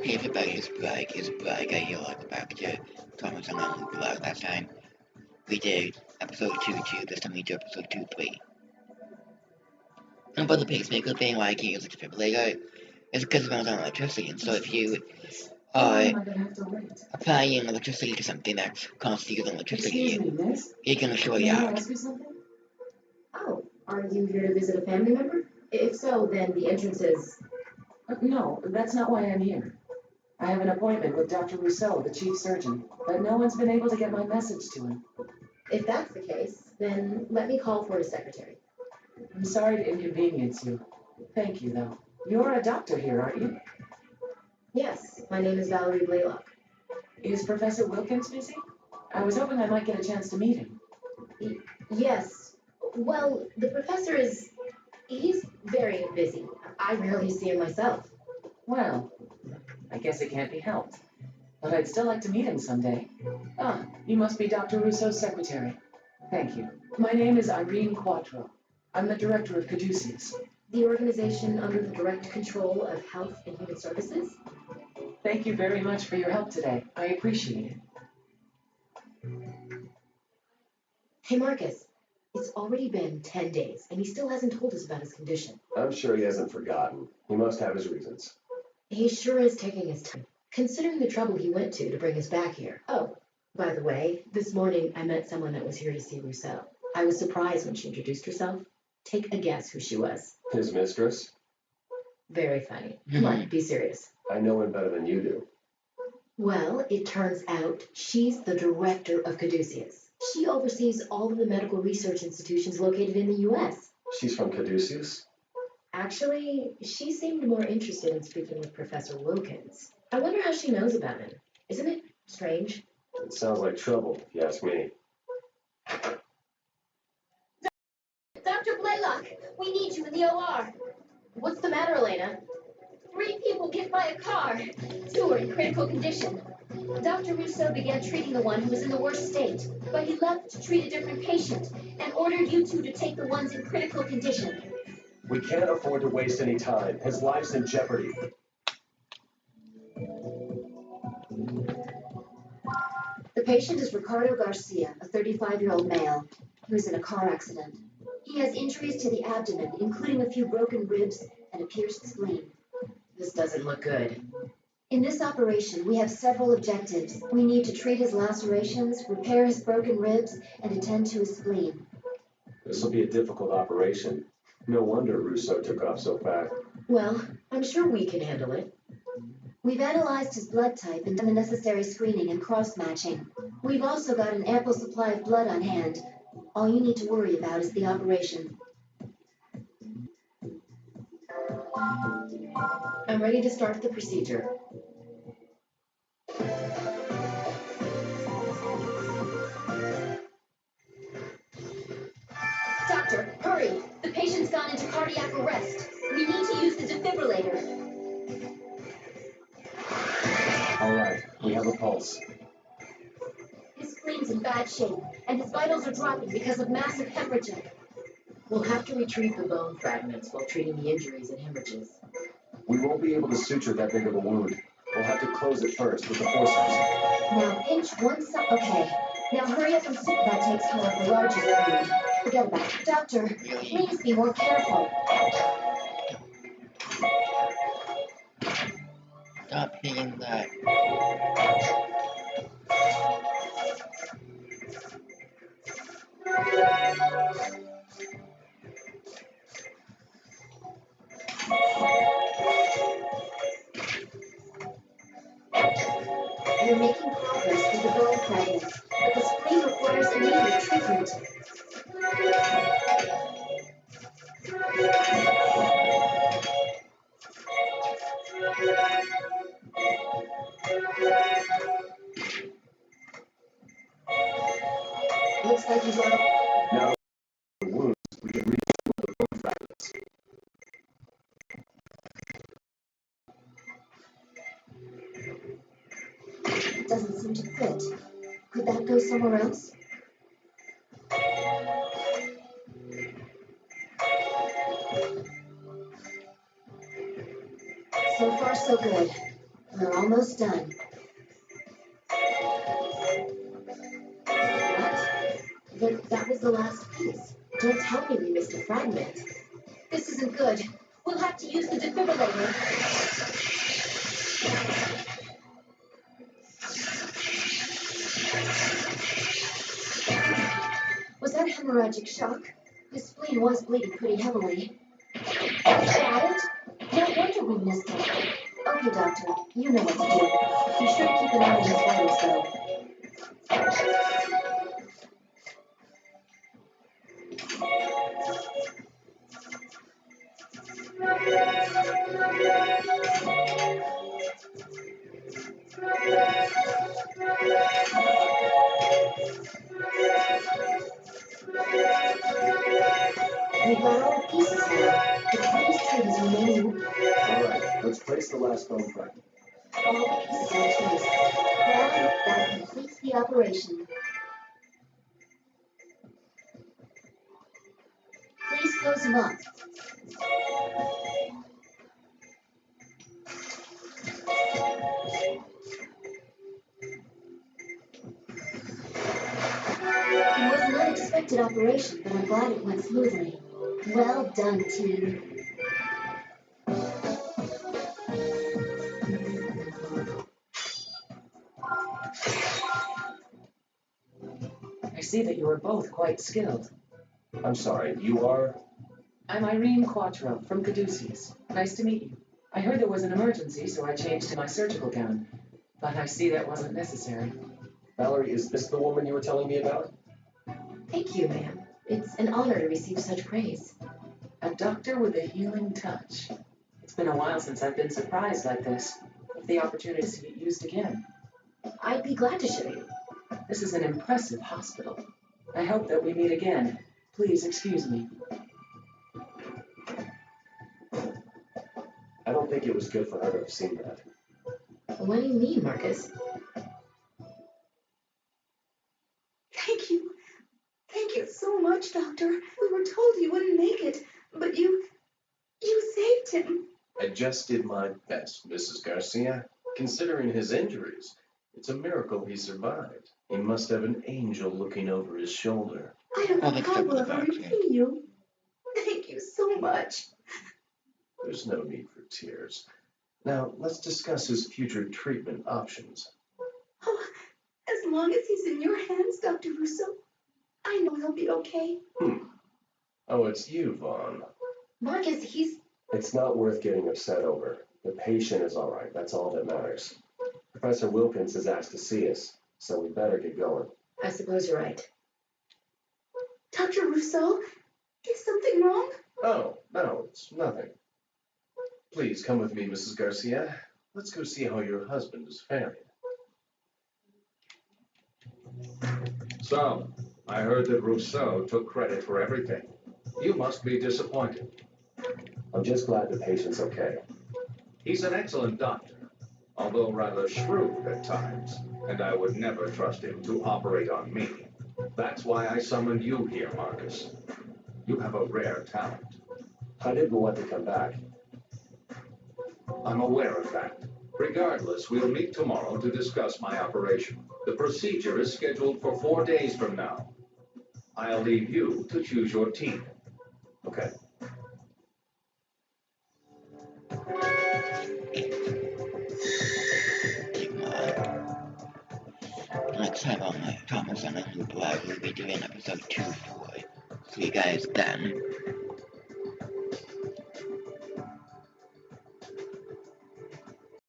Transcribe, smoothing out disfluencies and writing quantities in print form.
Hey everybody, it's Bragg. I here like back to comment on the last time. We did episode 2 this time we do episode 2-3. And about the pacemaker thing, why I can't use a defibrillator, is because it runs on electricity, and so if you are applying electricity to something that's constantly using electricity, you're gonna short it out. Oh, are you here to visit a family member? If so, then the entrance is... No, that's not why I'm here. I have an appointment with Dr. Rousseau, the chief surgeon, but no one's been able to get my message to him. If that's the case, then let me call for his secretary. I'm sorry to inconvenience you. Thank you, though. You're a doctor here, aren't you? Yes, my name is Valerie Blaylock. Is Professor Wilkins busy? I was hoping I might get a chance to meet him. Yes. Well, the professor is... he's very busy. I rarely see him myself. Well, I guess it can't be helped. But I'd still like to meet him someday. Ah, you must be Dr. Rousseau's secretary. Thank you. My name is Irene Quattro. I'm the director of Caduceus. The organization under the direct control of Health and Human Services? Thank you very much for your help today. I appreciate it. Hey, Marcus. It's already been 10 days, and he still hasn't told us about his condition. I'm sure he hasn't forgotten. He must have his reasons. He sure is taking his time, considering the trouble he went to bring us back here. Oh, by the way, this morning I met someone that was here to see Rousseau. I was surprised when she introduced herself. Take a guess who she was. His mistress? Very funny. Come on, be serious. I know him better than you do. Well, it turns out she's the director of Caduceus. She oversees all of the medical research institutions located in the U.S. She's from Caduceus? Actually, she seemed more interested in speaking with Professor Wilkins. I wonder how she knows about him. Isn't it strange? It sounds like trouble, if you ask me. Dr. Blaylock, we need you in the OR. What's the matter, Elena? 3 people hit by a car. 2 are in critical condition. Dr. Rousseau began treating the one who was in the worst state, but he left to treat a different patient and ordered you two to take the ones in critical condition. We can't afford to waste any time. His life's in jeopardy. The patient is Ricardo Garcia, a 35-year-old male who is in a car accident. He has injuries to the abdomen, including a few broken ribs and a pierced spleen. This doesn't look good. In this operation, we have several objectives. We need to treat his lacerations, repair his broken ribs, and attend to his spleen. This will be a difficult operation. No wonder Rousseau took off so fast. Well, I'm sure we can handle it. We've analyzed his blood type and done the necessary screening and cross-matching. We've also got an ample supply of blood on hand. All you need to worry about is the operation. I'm ready to start the procedure. Doctor, hurry! The patient's gone into cardiac arrest. We need to use the defibrillator. All right, we have a pulse. His spleen's in bad shape, and his vitals are dropping because of massive hemorrhaging. We'll have to retrieve the bone fragments while treating the injuries and hemorrhages. We won't be able to suture that big of a wound. We'll have to close it first with the forceps. Now pinch one side. Okay. Now hurry up and suture. That takes care of the largest wound. Forget about it. Doctor, please be more careful. Stop hitting that. You're making progress with the bone fragments, but the spleen requires immediate treatment. Looks like he's out. Now the wounds, we can reheal the bone fragments. It doesn't seem to fit. Could that go somewhere else? So far, so good. We're almost done. What? That was the last piece. Don't tell me we missed a fragment. This isn't good. We'll have to use the defibrillator. Was that hemorrhagic shock? His spleen was bleeding pretty heavily. Got it? No wonder we missed him. Okay, Doctor, you know what to do. Be sure to keep an eye on his vitals, though. We've got all the pieces now. The cleanest trait is remaining. All right, let's place the last bone fragment. All the pieces are traced. Well, that completes the operation. Please close him up. It was an unexpected operation, but I'm glad it went smoothly. Well done, team. I see that you are both quite skilled. I'm sorry, you are? I'm Irene Quattro from Caduceus. Nice to meet you. I heard there was an emergency, so I changed to my surgical gown. But I see that wasn't necessary. Valerie, is this the woman you were telling me about? Thank you, ma'am. It's an honor to receive such praise. A doctor with a healing touch. It's been a while since I've been surprised like this. With the opportunity to see it used again. I'd be glad to show you. This is an impressive hospital. I hope that we meet again. Please excuse me. I don't think it was good for her to have seen that. What do you mean, Marcus? Thank you. Thank you so much, Doctor. We were told he wouldn't make it, but you saved him. I just did my best, Mrs. Garcia. Considering his injuries, it's a miracle he survived. He must have an angel looking over his shoulder. I don't I know think how so we'll with ever that, repay you. Thank you so much. There's no need for tears. Now, let's discuss his future treatment options. Oh, as long as he's in your hands, Dr. Russo, I know he'll be okay. Oh, it's you, Vaughn. Marcus, he's... It's not worth getting upset over. The patient is all right. That's all that matters. Professor Wilkins has asked to see us, so we better get going. I suppose you're right. Dr. Russo, is something wrong? Oh, no, it's nothing. Please come with me, Mrs. Garcia. Let's go see how your husband is faring. So, I heard that Rousseau took credit for everything. You must be disappointed. I'm just glad the patient's okay. He's an excellent doctor, although rather shrewd at times, and I would never trust him to operate on me. That's why I summoned you here, Marcus. You have a rare talent. I didn't want to come back. I'm aware of that. Regardless, we'll meet tomorrow to discuss my operation. The procedure is scheduled for 4 days from now. I'll leave you to choose your team. Okay. Next time on my Thomas and Uncle Blog, we'll be doing episode 2 for. See you guys then.